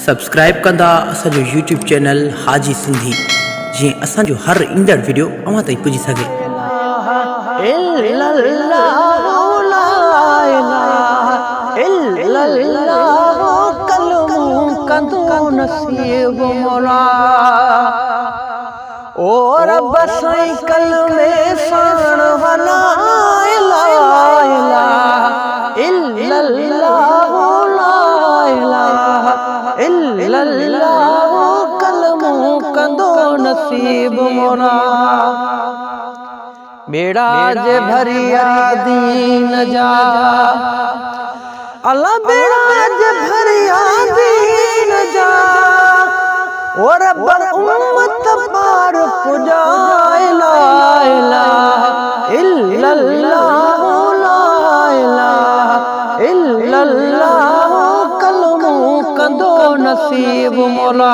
Subscribe कंदा असो YouTube channel हाजी सिंधी जी असो हर ईंदड़ वीडियो अवां ताईं पुजी सके। नसीब मोरा बेड़ा जे भरिया दीन जा अल्लाह बेड़ा जे भरिया दीन जा और बर उम्मत पार पुजाए ला इलाहा इल्लल्लाह ला इलाहा इल्लल्लाह कलमो कंदो नसीब मोला।